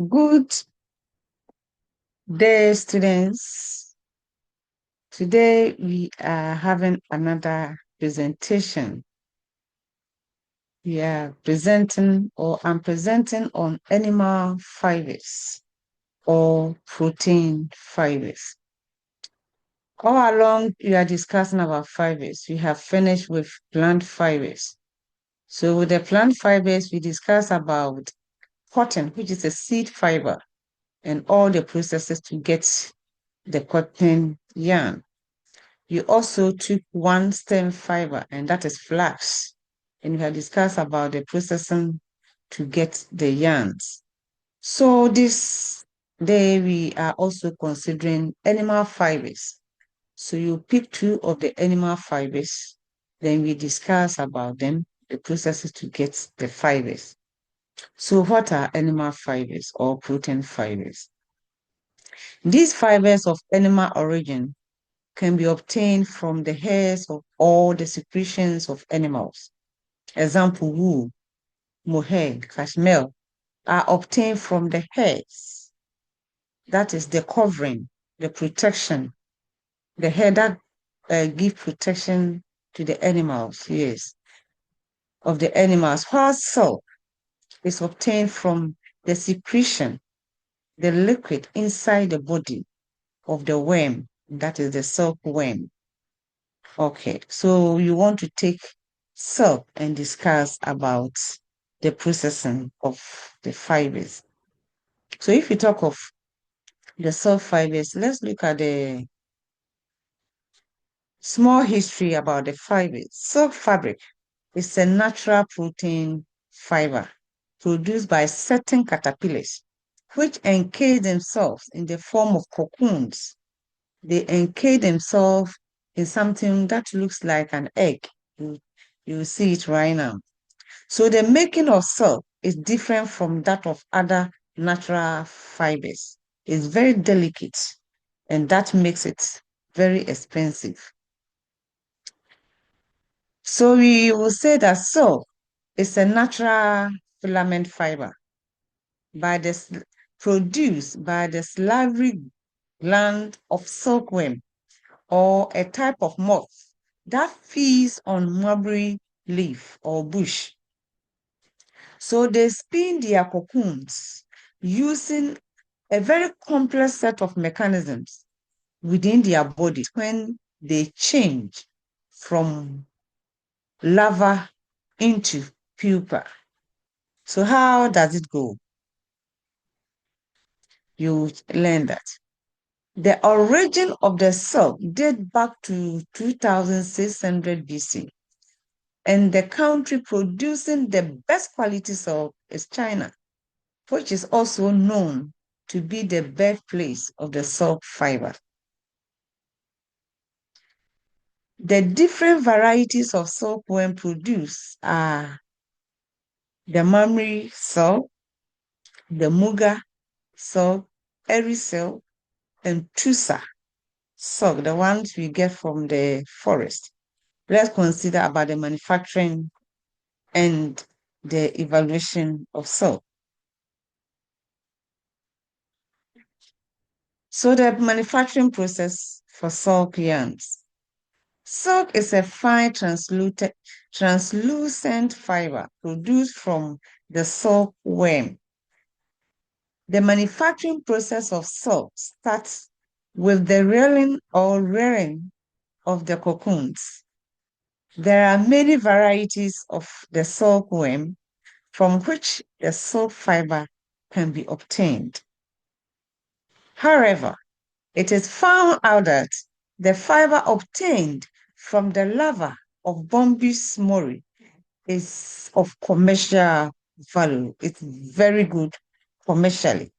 Good day, students. Today we are having another presentation. I'm presenting on animal fibers or protein fibers. All along, we are discussing about fibers. We have finished with plant fibers. So with the plant fibers, we discussed about cotton, which is a seed fiber, and all the processes to get the cotton yarn. You also took one stem fiber, and that is flax. And we have discussed about the processing to get the yarns. So this day we are also considering animal fibers. So you pick two of the animal fibers, then we discuss about them, the processes to get the fibers. So what are animal fibers or protein fibers? These fibers of animal origin can be obtained from the hairs of all the secretions of animals. Example, wool, mohair, cashmere are obtained from the hairs. That is the covering, the protection, the hair that give protection to the animals, yes, of the animals. While silk is obtained from the secretion, the liquid inside the body of the worm, that is the silkworm. Okay, so you want to take silk and discuss about the processing of the fibers. So if you talk of the silk fibers, let's look at the small history about the fibers. Silk fabric is a natural protein fiber produced by certain caterpillars, which encase themselves in the form of cocoons. They encase themselves in something that looks like an egg. You see it right now. So the making of silk is different from that of other natural fibers. It's very delicate, and that makes it very expensive. So we will say that silk is a natural filament fiber by produced by the salivary gland of silkworm or a type of moth that feeds on mulberry leaf or bush. So they spin their cocoons using a very complex set of mechanisms within their bodies when they change from larva into pupa. So how does it go? You learn that. The origin of the silk dates back to 2600 BC, and the country producing the best quality silk is China, which is also known to be the birthplace of the silk fiber. The different varieties of silkworm produced are the mammary silk, the muga silk, eri silk, and tussa silk, the ones we get from the forest. Let's consider about the manufacturing and the evaluation of silk. So the manufacturing process for silk yarns. Silk is a fine translucent fiber produced from the silkworm. The manufacturing process of silk starts with the rearing of the cocoons. There are many varieties of the silkworm from which the silk fiber can be obtained. However, it is found out that the fiber obtained from the larva of Bombus mori is of commercial value. It's very good commercially.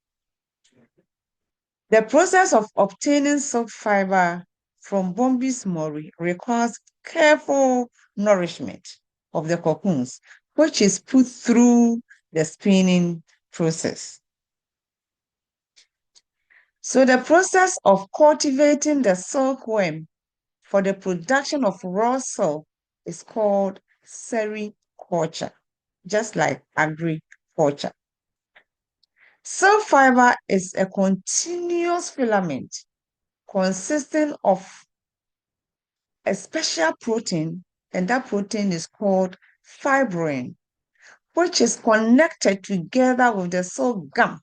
The process of obtaining silk fiber from Bombus mori requires careful nourishment of the cocoons, which is put through the spinning process. So the process of cultivating the silkworm for the production of raw silk is called sericulture, just like agriculture. Cell fiber is a continuous filament consisting of a special protein, and that protein is called fibrin, which is connected together with the cell gum.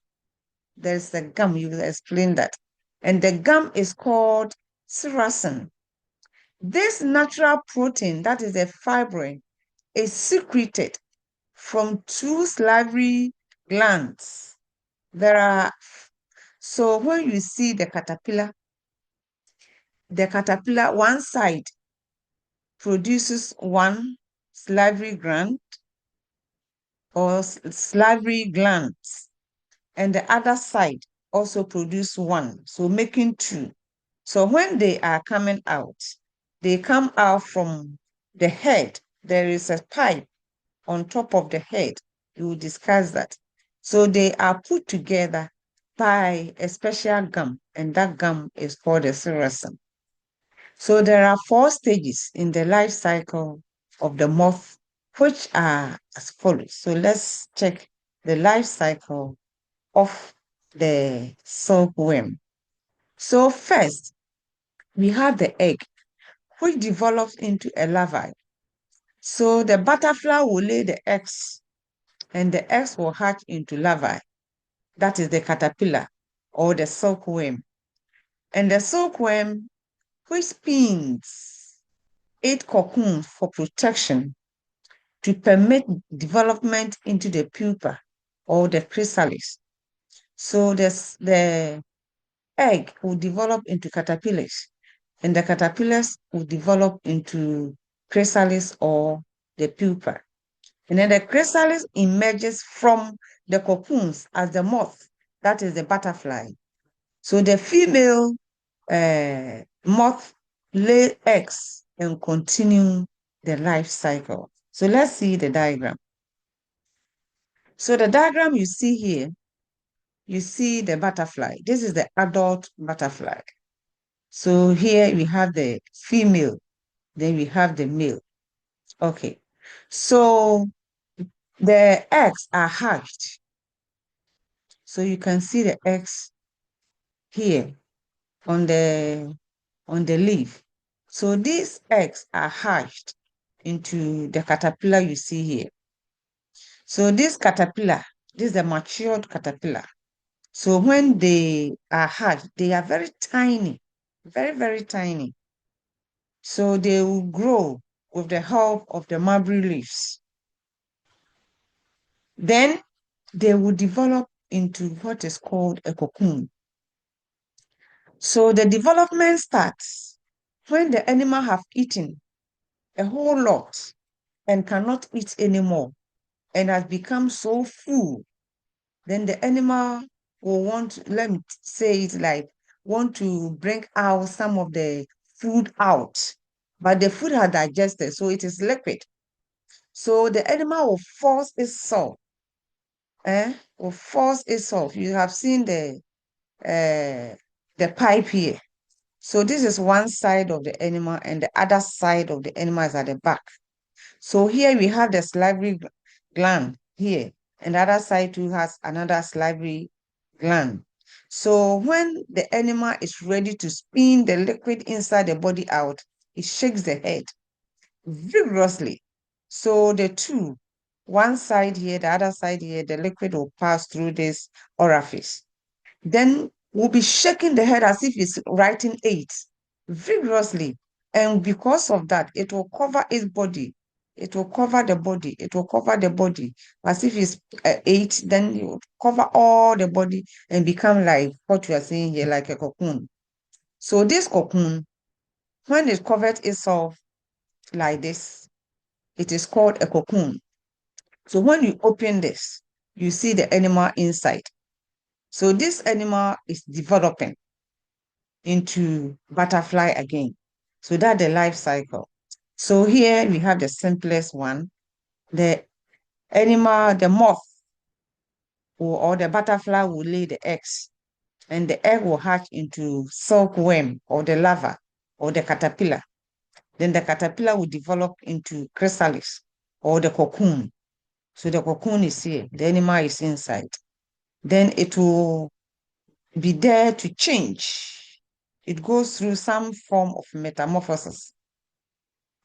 There's the gum, you will explain that. And the gum is called sericin. This natural protein, that is the fibrin, is secreted from two salivary glands. So when you see the caterpillar, one side produces one salivary gland or salivary glands, and the other side also produce one, so making two. So when they are coming out, they come out from the head. There is a pipe on top of the head. We will discuss that. So they are put together by a special gum, and that gum is called a sericin. So there are 4 stages in the life cycle of the moth, which are as follows. So let's check the life cycle of the silkworm. So first, we have the egg, which develops into a larvae. So the butterfly will lay the eggs, and the eggs will hatch into larvae. That is the caterpillar or the silkworm. And the silkworm, which spins 8 cocoons for protection to permit development into the pupa or the chrysalis. So the egg will develop into caterpillars, and the caterpillars will develop into chrysalis or the pupa. And then the chrysalis emerges from the cocoons as the moth, that is the butterfly. So the female moth lay eggs and continue the life cycle. So let's see the diagram. So the diagram you see here, you see the butterfly. This is the adult butterfly. So here we have the female, then we have the male. Okay. So the eggs are hatched. So you can see the eggs here on the leaf. So these eggs are hatched into the caterpillar you see here. So this caterpillar, this is the matured caterpillar. So when they are hatched, they are very tiny, very, very tiny. So they will grow with the help of the mulberry leaves. Then they will develop into what is called a cocoon. So the development starts when the animal have eaten a whole lot and cannot eat anymore and has become so full. Then the animal will want, let me say it like, want to bring out some of the food out, but the food has digested, so it is liquid. So the animal will force itself, will force itself. You have seen the pipe here. So this is one side of the animal, and the other side of the animal is at the back. So here we have the salivary gland here, and the other side too has another salivary gland. So when the animal is ready to spin the liquid inside the body out, it shakes the head vigorously. So the two, one side here, the other side here, the liquid will pass through this orifice. Then we'll be shaking the head as if it's writing 8 vigorously. And because of that, it will cover its body. It will cover the body. It will cover the body. As if it's 8, then it will cover all the body and become like what you are seeing here, like a cocoon. So this cocoon, when it covers itself like this, it is called a cocoon. So when you open this, you see the animal inside. So this animal is developing into butterfly again. So that's the life cycle. So here we have the simplest one. The animal, the moth or the butterfly will lay the eggs, and the egg will hatch into silkworm or the larva or the caterpillar. Then the caterpillar will develop into chrysalis or the cocoon. So the cocoon is here, the animal is inside. then it will be there to change. It goes through some form of metamorphosis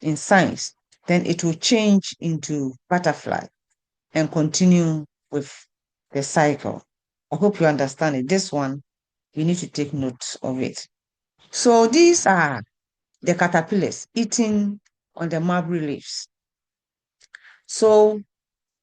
in science. Then it will change into butterfly and continue with the cycle. I hope you understand it. This one, you need to take note of it. So these are the caterpillars eating on the mulberry leaves. So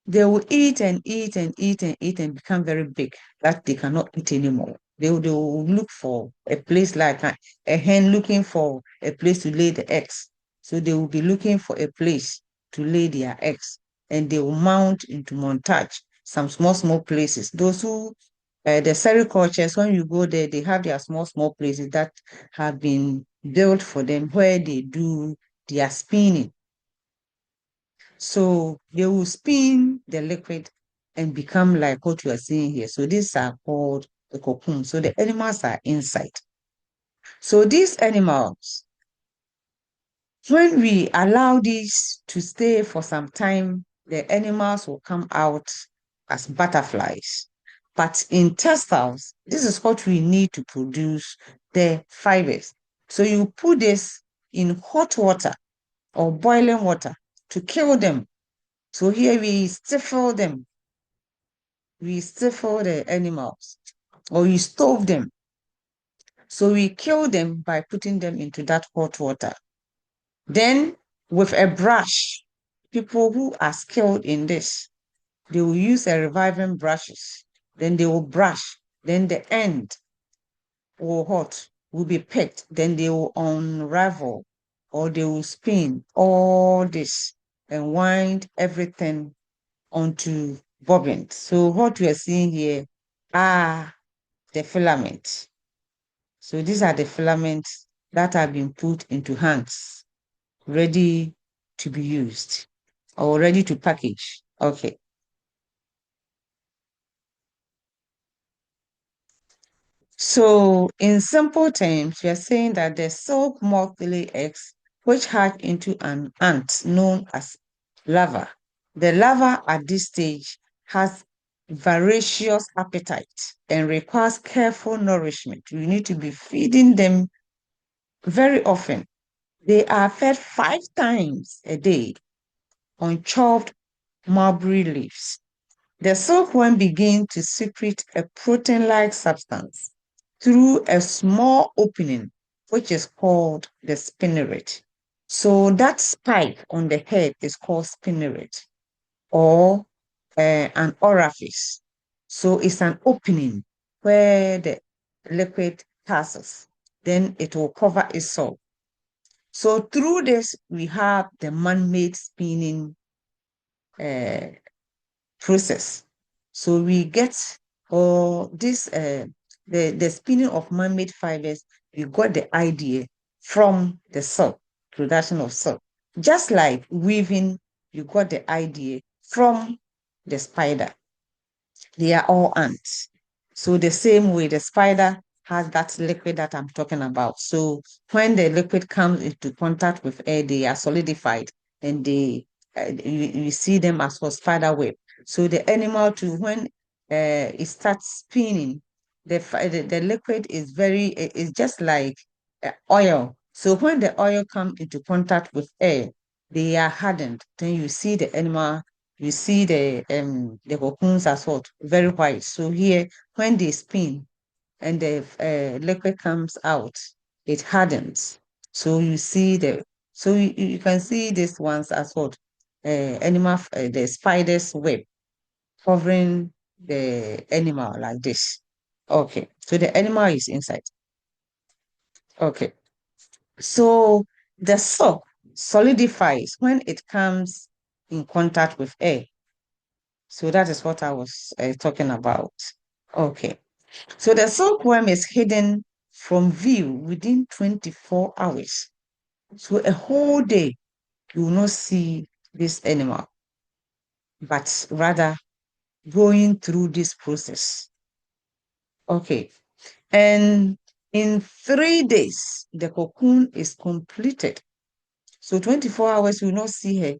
they will eat and eat and eat and eat and become very big that they cannot eat anymore. They will look for a place like a hen looking for a place to lay the eggs. So they will be looking for a place to lay their eggs, and they will mount into montage some small, small places. Those who, the sericultures, when you go there, they have their small, small places that have been built for them where they do their spinning. So they will spin the liquid and become like what you are seeing here. So these are called the cocoon. So the animals are inside. So these animals, when we allow these to stay for some time, the animals will come out as butterflies. But in textiles, this is what we need to produce the fibers. So you put this in hot water or boiling water to kill them. So here we stifle them. We stifle the animals or we stove them. So we kill them by putting them into that hot water. Then with a brush, people who are skilled in this, they will use a reviving brushes. Then they will brush. Then the end or hot will be picked. Then they will unravel or they will spin all this and wind everything onto bobbins. So what we are seeing here are the filament. So these are the filaments that have been put into hands, ready to be used or ready to package. Okay. So in simple terms, we are saying that the silk moth lay eggs, which hatch into an ant known as larva. The larva at this stage has voracious appetite and requires careful nourishment. You need to be feeding them very often. They are fed 5 times a day on chopped mulberry leaves. The silkworm begins to secrete a protein-like substance through a small opening, which is called the spinneret. So that spike on the head is called spinneret or an orifice. So it's an opening where the liquid passes. Then it will cover itself. So through this, we have the man-made spinning uh, process. So we get all this the spinning of man-made fibers. We got the idea from the silk, production of silk. Just like weaving, you got the idea from the spider. They are all ants. So the same way the spider has that liquid that I'm talking about. So when the liquid comes into contact with air, they are solidified and you see them as for spider web. So the animal too, when it starts spinning, the liquid is is just like oil. So when the oil comes into contact with air, they are hardened. Then you see the animal, you see the cocoons as well, very white. So here, when they spin and the liquid comes out, it hardens. So you see so you can see this ones as what the spider's web covering the animal like this. Okay, so the animal is inside. Okay, so the soap solidifies when it comes in contact with air. So that is what I was talking about. Okay. So the silkworm is hidden from view within 24 hours. So a whole day, you will not see this animal, but rather going through this process. Okay. And in 3 days, the cocoon is completed. So 24 hours, you will not see her,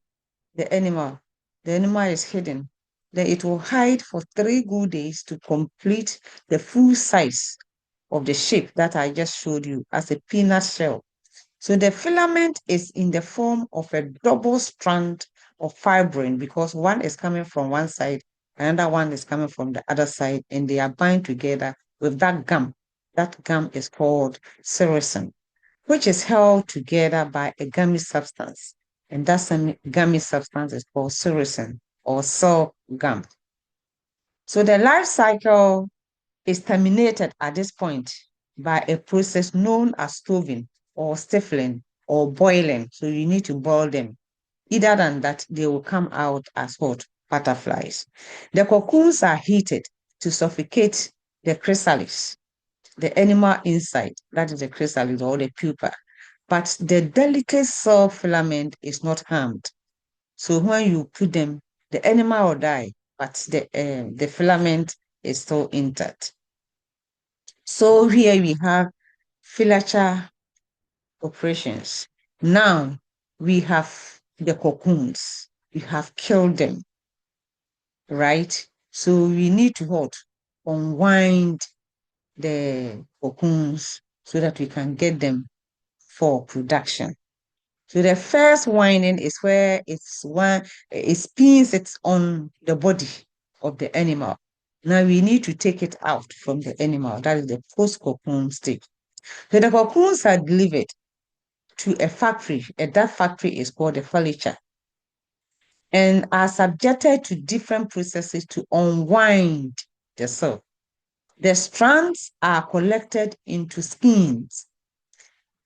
the animal. The animal is hidden. Then it will hide for 3 good days to complete the full size of the shape that I just showed you as a peanut shell. So the filament is in the form of a double strand of fibrin because one is coming from one side, another one is coming from the other side, and they are bound together with that gum. That gum is called sericin, which is held together by a gummy substance. And that gummy substance is called sericin or cell gum. So the life cycle is terminated at this point by a process known as stoving or stifling or boiling. So you need to boil them. Either than that, they will come out as what? Butterflies. The cocoons are heated to suffocate the chrysalis, the animal inside, that is the chrysalis or the pupa. But the delicate cell filament is not harmed. So when you put them, the animal will die, but the filament is still intact. So here we have filature operations. Now we have the cocoons. We have killed them, right? So we need to what? Unwind the cocoons so that we can get them for production. So the first winding is where it spins it on the body of the animal. Now we need to take it out from the animal. That is the post-cocoon stage. So the cocoons are delivered to a factory, and that factory is called a furniture, and are subjected to different processes to unwind the silk. The strands are collected into skeins.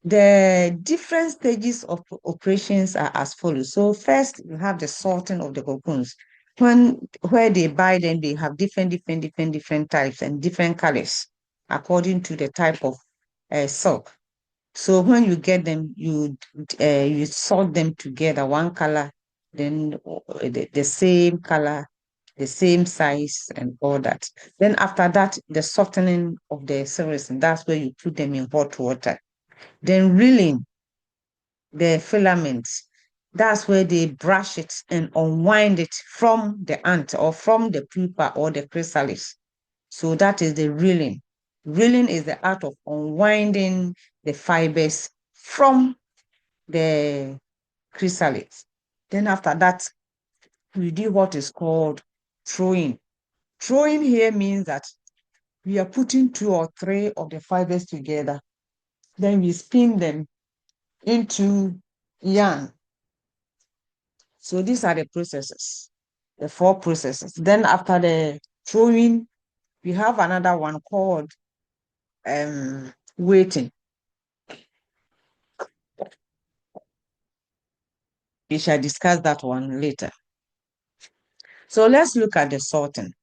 The different stages of operations are as follows. So first, you have the sorting of the cocoons. Where they buy them, they have different types and different colors according to the type of silk. So when you get them, you sort them together, one color, then the same color, the same size, and all that. Then after that, the softening of the cereals, and that's where you put them in hot water. Then reeling the filaments. That's where they brush it and unwind it from the ant or from the pupa or the chrysalis. So that is the reeling. Reeling is the art of unwinding the fibers from the chrysalis. Then after that, we do what is called throwing. Throwing here means that we are putting 2 or 3 of the fibers together. Then we spin them into yarn. So these are the processes, the 4 processes. Then after the throwing, we have another one called waiting. We shall discuss that one later. So let's look at the sorting.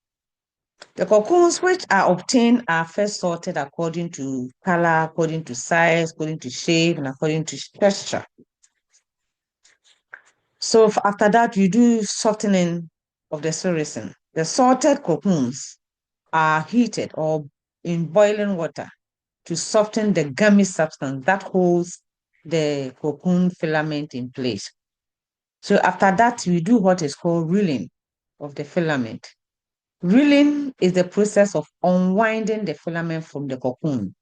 The cocoons which are obtained are first sorted according to color, according to size, according to shape, and according to texture. So after that, we do softening of the sericin. The sorted cocoons are heated or in boiling water to soften the gummy substance that holds the cocoon filament in place. So after that, we do what is called reeling of the filament. Reeling is the process of unwinding the filament from the cocoon.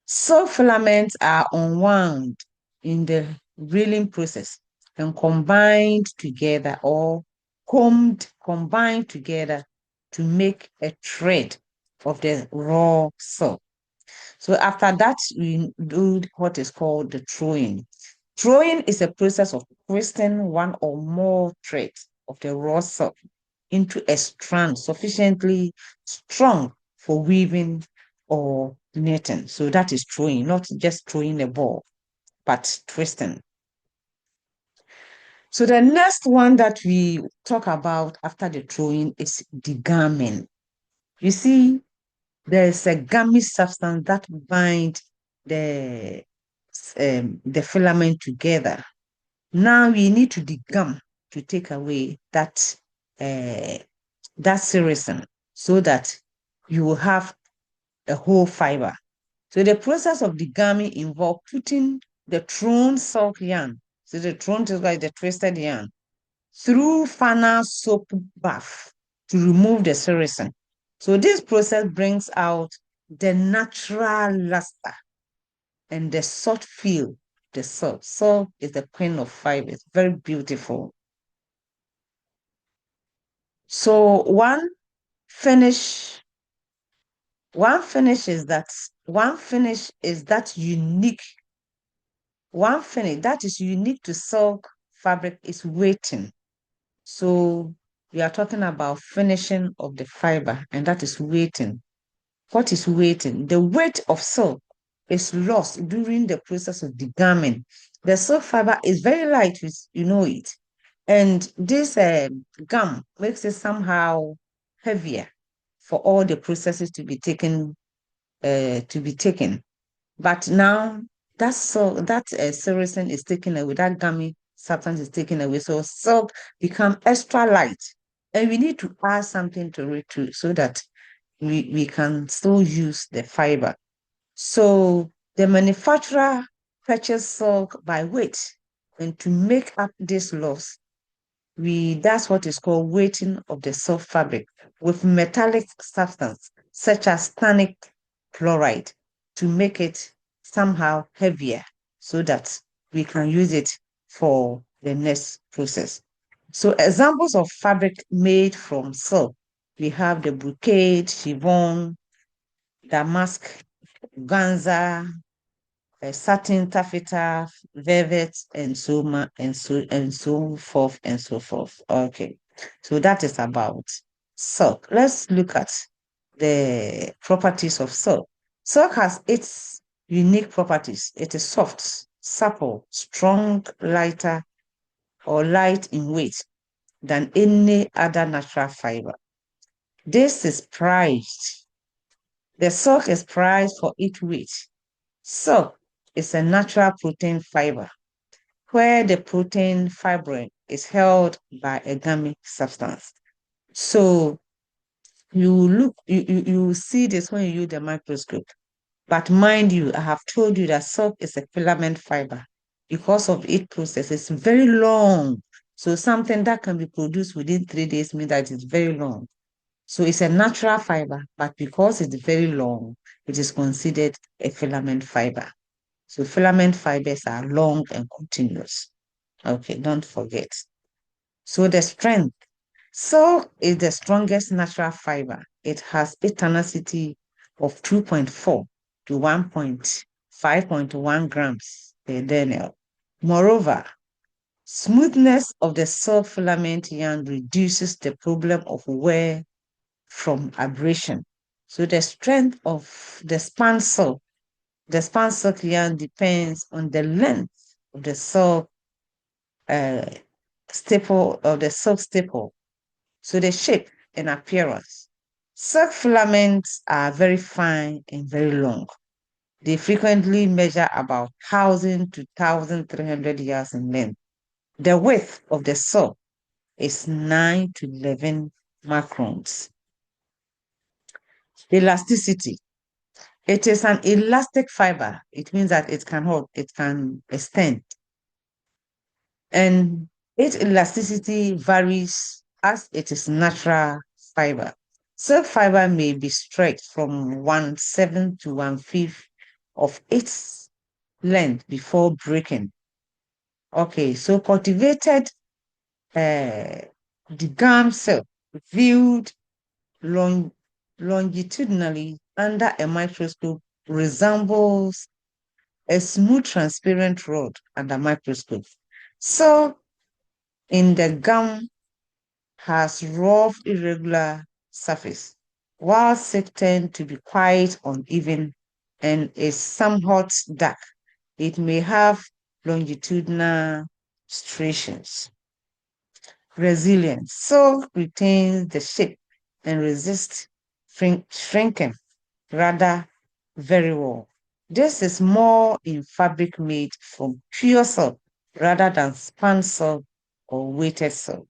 So filaments are unwound in the reeling process and combined together or combined together to make a thread of the raw silk. So after that, we do what is called the throwing. Throwing is a process of twisting one or more threads of the raw silk into a strand sufficiently strong for weaving or knitting. So that is throwing, not just throwing a ball, but twisting. So the next one that we talk about after the throwing is the gamming. You see, there is a gummy substance that binds the filament together. Now we need to degum to take away that sericin so that you will have a whole fiber. So the process of degumming involves putting the thrown silk yarn. So the thrown is like the twisted yarn through final soap bath to remove the sericin. So this process brings out the natural luster and the soft feel. The silk. Silk is the queen of fibers. Very beautiful. So finish, one finish is that unique. One finish that is unique to silk fabric is weighting. So we are talking about finishing of the fiber, and that is weighting. What is weighting? The weight of silk is lost during the process of degamming. The silk fiber is very light, you know it. And this gum makes it somehow heavier for all the processes to be taken. But now that sericin is taken away, that gummy substance is taken away, so silk become extra light, and we need to add something to it too, so that we can still use the fiber. So the manufacturer purchase silk by weight, and to make up this loss, that's what is called weighting of the silk fabric with metallic substance such as tannic chloride to make it somehow heavier so that we can use it for the next process. So examples of fabric made from silk, we have the brocade, chiffon, damask, ganza, satin, taffeta, velvet, and so forth and so forth. Okay, so that is about silk. Let's look at the properties of silk. Silk has its unique properties. It is soft, supple, strong, lighter, or light in weight than any other natural fiber. This is prized. The silk is prized for its weight. Silk is a natural protein fiber where the protein fibrin is held by a gummy substance. So you see this when you use the microscope. But mind you, I have told you that silk is a filament fiber. Because of its process, it's very long. So something that can be produced within 3 days means that it's very long. So it's a natural fiber, but because it's very long, it is considered a filament fiber. So filament fibers are long and continuous. Okay, don't forget. So the strength. Silk is the strongest natural fiber. It has a tenacity of 2.4 to 1.5.1 grams per denial. Moreover, smoothness of the silk filament yarn reduces the problem of wear from abrasion. So the strength of the span silk yarn depends on the length of the silk uh, staple of the silk staple. So the shape and appearance. Silk filaments are very fine and very long. They frequently measure about 1,000 to 1,300 yards in length. The width of the silk is 9 to 11 microns. Elasticity. It is an elastic fiber. It means that it can hold, it can extend. And its elasticity varies as it is natural fiber. Silk fiber may be stretched from 1/7 to 1/5 of its length before breaking. Okay, so cultivated the gum silk viewed long, longitudinally under a microscope resembles a smooth transparent rod under microscope. So in the gum has rough, irregular surface, while silk tend to be quite uneven and is somewhat dark. It may have longitudinal striations. Resilience. Silk retains the shape and resists shrinking rather very well. This is more in fabric made from pure silk rather than spun silk or weighted silk.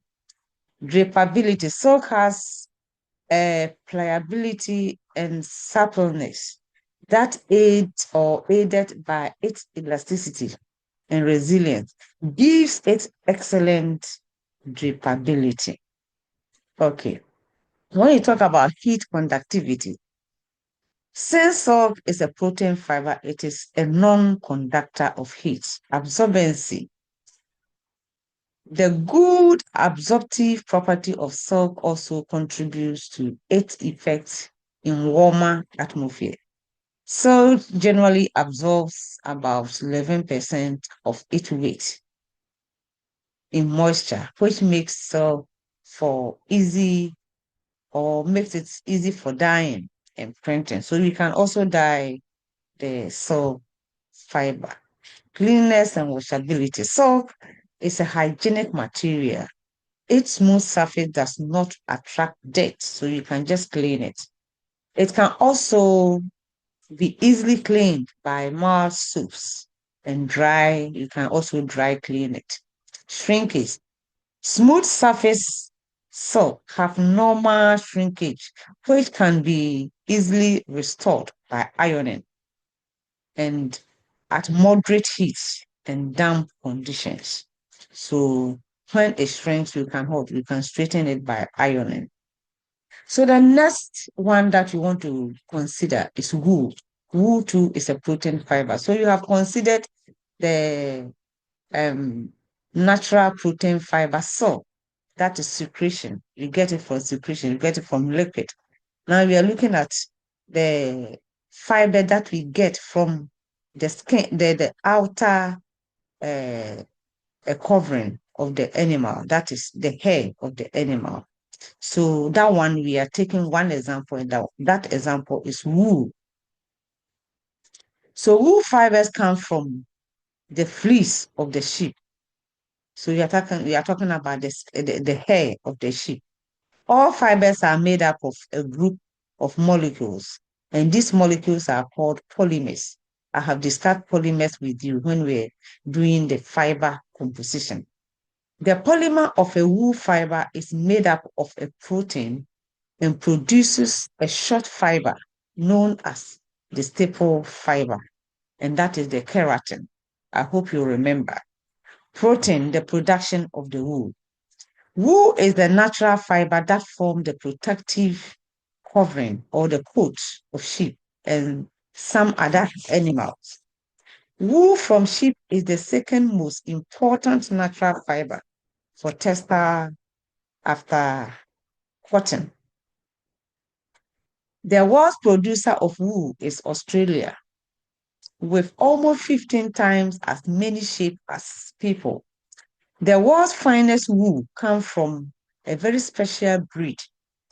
Drapability. Silk has a pliability and suppleness that aids or aided by its elasticity and resilience gives it excellent drapability. Okay. When you talk about heat conductivity, since silk is a protein fiber, it is a non-conductor of heat. Absorbency. The good absorptive property of silk also contributes to its effects in warmer atmosphere. Silk generally absorbs about 11% of its weight in moisture, which makes silk for easy or makes it easy for dyeing and printing. So you can also dye the silk fiber. Cleanliness and washability. Silk is a hygienic material. Its smooth surface does not attract dirt, so you can just clean it. It can also be easily cleaned by mild soaps and dry. You can also dry clean it. Shrinkage. Smooth surface silk have normal shrinkage, which can be easily restored by ironing and at moderate heat and damp conditions. So when it shrinks, you can straighten it by ironing. So the next one that you want to consider is wool. Wool too is a protein fiber. So you have considered the um, natural protein fiber. So that is secretion. You get it from secretion. You get it from liquid. Now we are looking at the fiber that we get from the skin, the outer uh, covering of the animal. That is the hair of the animal. So that one, we are taking one example, and that example is wool. So wool fibers come from the fleece of the sheep. So we are talking about the hair of the sheep. All fibers are made up of a group of molecules, and these molecules are called polymers. I have discussed polymers with you when we're doing the fiber composition. The polymer of a wool fiber is made up of a protein and produces a short fiber known as the staple fiber, and that is the keratin. I hope you remember. Protein, the production of the wool. Wool is the natural fiber that forms the protective covering or the coat of sheep and some other animals. Wool from sheep is the second most important natural fiber for textile after cotton. The world's producer of wool is Australia, with almost 15 times as many sheep as people. The world's finest wool comes from a very special breed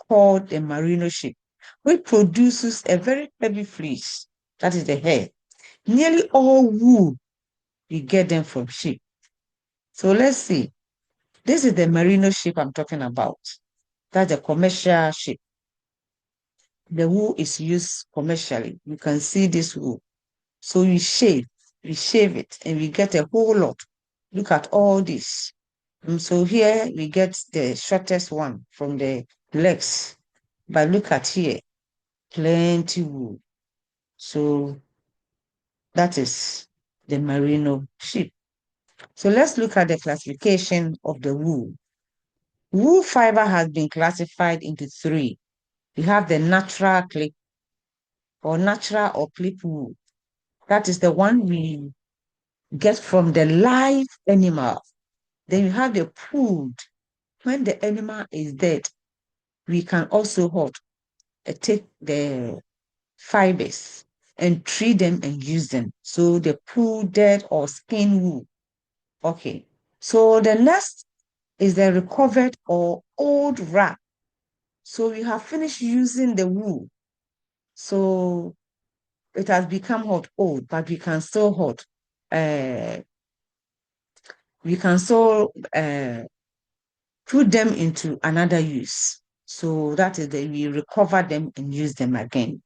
called the merino sheep, which produces a very heavy fleece, that is the hair. Nearly all wool, we get them from sheep. So let's see. This is the merino sheep I'm talking about. That's the commercial sheep. The wool is used commercially. You can see this wool. So we shave it, and we get a whole lot. Look at all this. So here we get the shortest one from the legs. But look at here, plenty wool. So that is the merino sheep. So let's look at the classification of the wool. Wool fiber has been classified into three. You have the natural or clip wool. That is the one we get from the live animal. Then you have the pooled. When the animal is dead, we can also take the fibers and treat them and use them. So the pooled dead or skin wool. Okay. So the next is the recovered or old wrap. So we have finished using the wool. So it has become old, but uh, we can still put them into another use. So that is we recover them and use them again.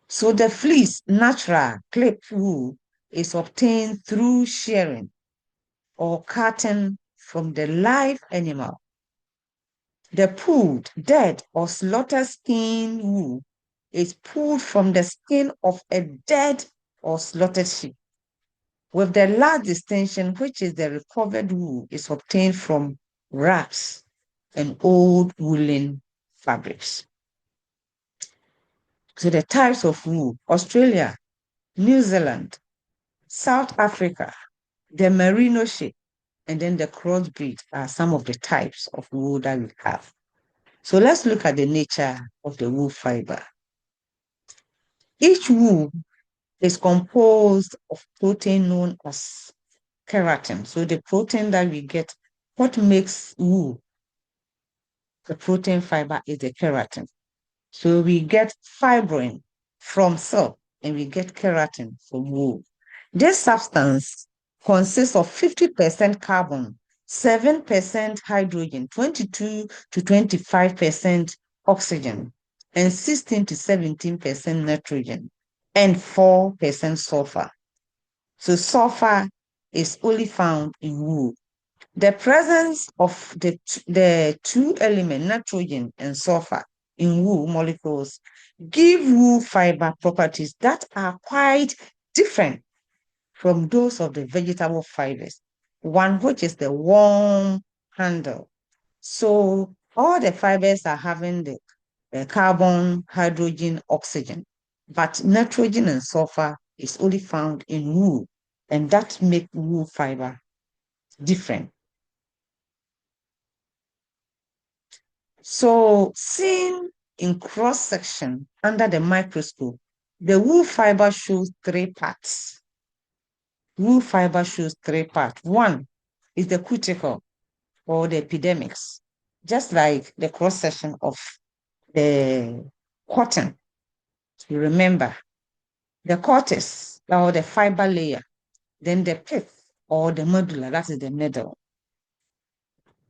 So the fleece, natural clip wool, is obtained through shearing or cutting from the live animal. The pulled, dead, or slaughtered skin wool is pulled from the skin of a dead or slaughtered sheep. with the last distinction, which is the recovered wool is obtained from wraps and old woolen fabrics. So the types of wool: Australia, New Zealand, South Africa, the merino sheep, and then the crossbreed are some of the types of wool that we have. So let's look at the nature of the wool fiber. Each wool is composed of protein known as keratin. So the protein that we get, what makes wool the protein fiber is the keratin. So we get fibrin from silk and we get keratin from wool. This substance consists of 50% carbon, 7% hydrogen, 22 to 25% oxygen, and 16 to 17% nitrogen, and 4% sulfur. So sulfur is only found in wool. The presence of the two elements, nitrogen and sulfur, in wool molecules give wool fiber properties that are quite different from those of the vegetable fibers. One, which is the warm handle. So all the fibers are having the carbon, hydrogen, oxygen, but nitrogen and sulfur is only found in wool, and that makes wool fiber different. So seen in cross-section under the microscope, the wool fiber shows three parts. Wool fiber shows three parts. One is the cuticle or the epidermis, just like the cross-section of the cotton. You remember the cortex or the fiber layer, then the pith or the medulla, that is the middle.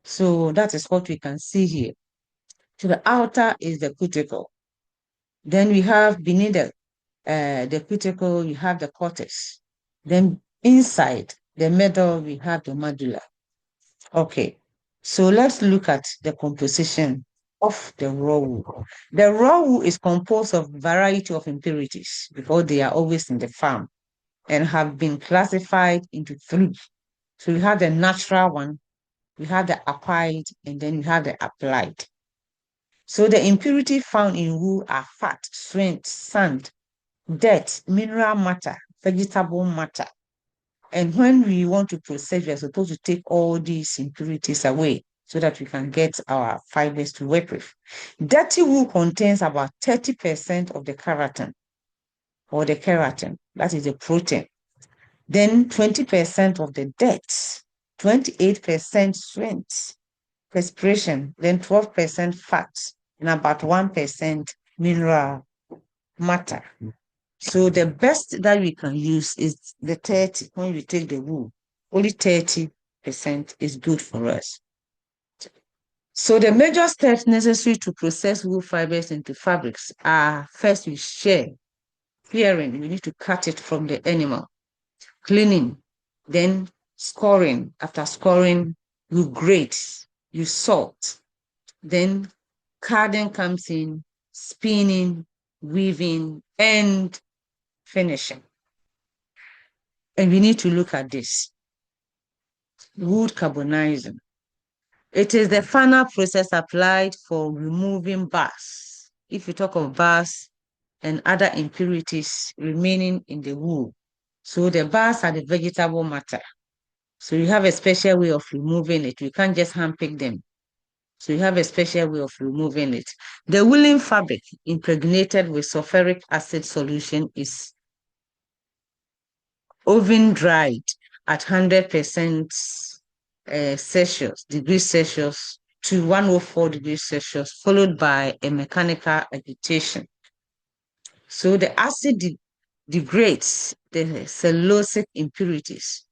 So that is what we can see here. To the outer is the cuticle. Then we have beneath the cuticle, you have the cortex. Then inside the middle, we have the medulla. Okay, so let's look at the composition of the raw wool. The raw wool is composed of variety of impurities because they are always in the farm and have been classified into three. So we have the natural one, we have the acquired, and then we have the applied. So the impurity found in wool are fat, sweat, sand, dirt, mineral matter, vegetable matter. And when we want to process, we are supposed to take all these impurities away so that we can get our fibers to work with. Dirty wool contains about 30% of the keratin or the keratin, that is the protein. Then 20% of the dirt, 28% sweat, perspiration, then 12% fat, and about 1% mineral matter. So the best that we can use is the 30 when we take the wool. Only 30% is good for us. So the major steps necessary to process wool fibers into fabrics are: first we clearing, we need to cut it from the animal, cleaning, then scoring. After scoring, you grate, you salt, then carding comes in, spinning, weaving, and finishing. And we need to look at this. Wood carbonizing. It is the final process applied for removing bars. If you talk of bars and other impurities remaining in the wool. So the bars are the vegetable matter. So you have a special way of removing it. You can't just handpick them. So you have a special way of removing it. The woolen fabric impregnated with sulfuric acid solution is oven dried at 100% degrees Celsius to 104 degrees Celsius, followed by a mechanical agitation. So the acid degrades the cellulosic impurities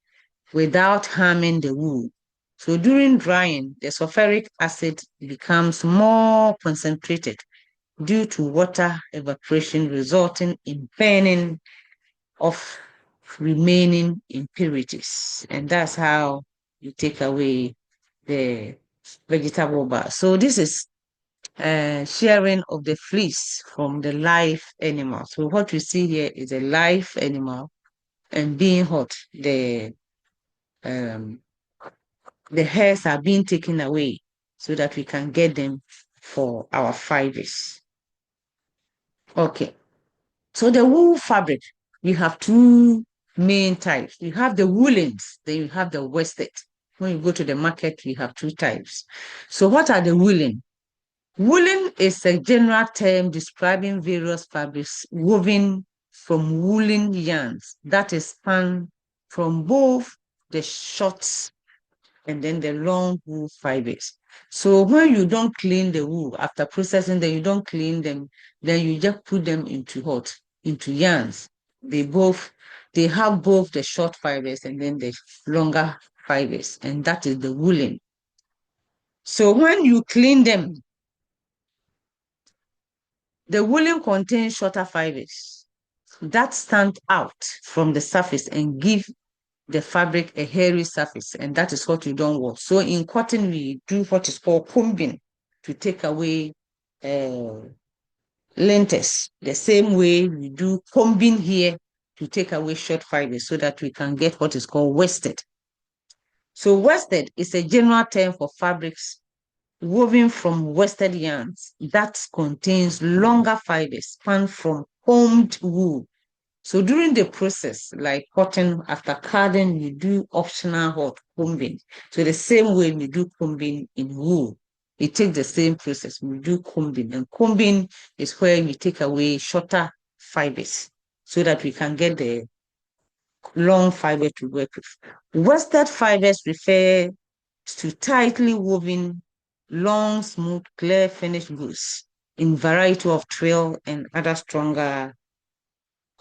without harming the wool. So during drying, the sulfuric acid becomes more concentrated due to water evaporation, resulting in burning of remaining impurities. And that's how you take away the vegetable bar. So this is sharing of the fleece from the live animal. So what you see here is a live animal and being hot, um, the hairs are being taken away so that we can get them for our fibers. Okay. So the wool fabric, we have two main types. You have the woolens, then you have the worsted. When you go to the market, we have two types. So what are the woolen? Woolen is a general term describing various fabrics woven from woolen yarns that is spun from both the short and then the long wool fibers. So when you don't clean the wool after processing them, you don't clean them, then you just put them into yarns. They have both the short fibers and then the longer fibers, and that is the woolen. So when you clean them, the woolen contains shorter fibers that stand out from the surface and give the fabric a hairy surface, and that is what you don't want. So in cotton, we do what is called combing to take away linters. The same way we do combing here to take away short fibers so that we can get what is called worsted. So worsted is a general term for fabrics woven from worsted yarns that contains longer fibers spun from combed wool. So during the process, like cotton, after carding, you do optional hot combing. So the same way we do combing in wool, it takes the same process. We do combing, and combing is where we take away shorter fibers so that we can get the long fiber to work with. Worsted fibers refer to tightly woven, long, smooth, clear finished goods in variety of twill and other stronger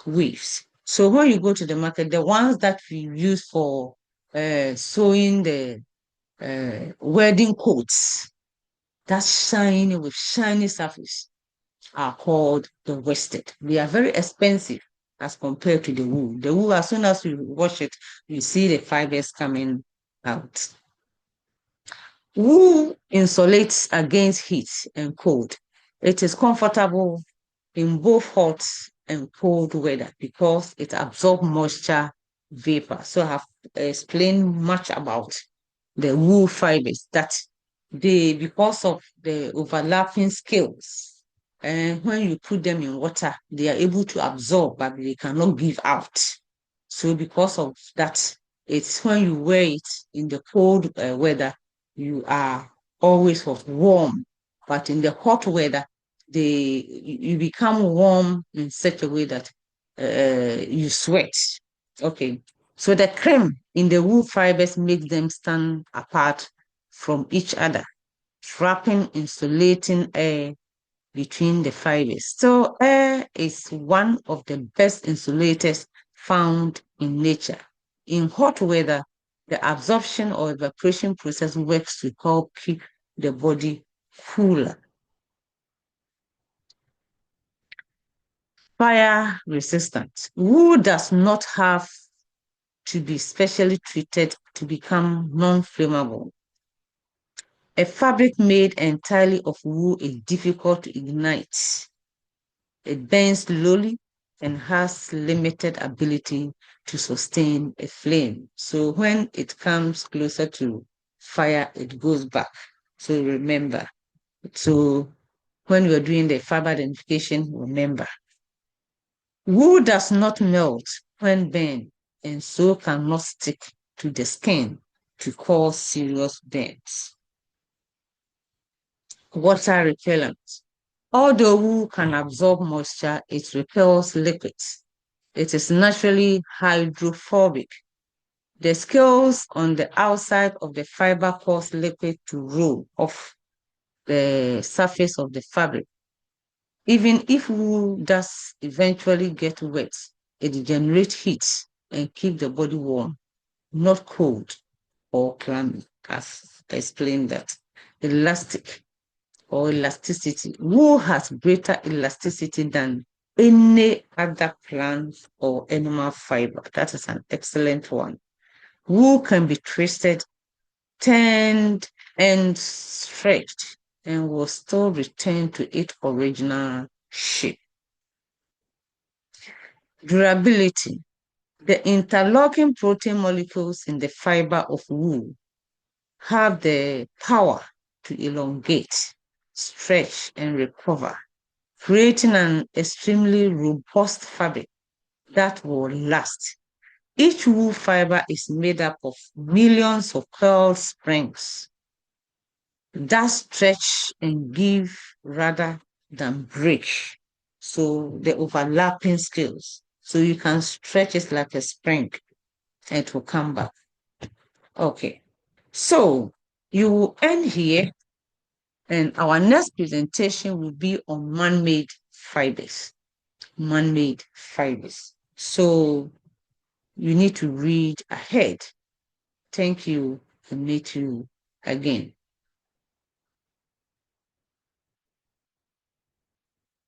weaves. So when you go to the market, the ones that we use for sewing the wedding coats, that shiny with shiny surface, are called the worsted. They are very expensive as compared to the wool. The wool, as soon as you wash it, you see the fibers coming out. Wool insulates against heat and cold. It is comfortable in both hot and cold weather because it absorbs moisture vapor. So I have explained much about the wool fibers that because of the overlapping scales, and when you put them in water, they are able to absorb, but they cannot give out. So because of that, it's when you wear it in the cold weather, you are always warm. But in the hot weather, you become warm in such a way that you sweat. Okay. So the cream in the wool fibers makes them stand apart from each other, trapping insulating air between the fibers. So air is one of the best insulators found in nature. In hot weather, the absorption or evaporation process works to help keep the body cooler. Fire resistant. Wool does not have to be specially treated to become non-flammable. A fabric made entirely of wool is difficult to ignite. It burns slowly and has limited ability to sustain a flame. So when it comes closer to fire, it goes back. So remember. So when you're doing the fiber identification, remember. Wool does not melt when burned and so cannot stick to the skin to cause serious burns. Water repellent. Although wool can absorb moisture, it repels liquids. It is naturally hydrophobic. The scales on the outside of the fiber cause liquid to roll off the surface of the fabric. Even if wool does eventually get wet, it generates heat and keep the body warm, not cold or clammy, as explained that. Elastic or elasticity. Wool has greater elasticity than any other plant or animal fiber. That is an excellent one. Wool can be twisted, turned, and stretched and will still return to its original shape. Durability. The interlocking protein molecules in the fiber of wool have the power to elongate, stretch, and recover, creating an extremely robust fabric that will last. Each wool fiber is made up of millions of curl springs that stretch and give rather than break. So the overlapping scales. So you can stretch it like a spring and it will come back. Okay. So you will end here, and our next presentation will be on man-made fibers. Man-made fibers. So you need to read ahead. Thank you, and meet you again.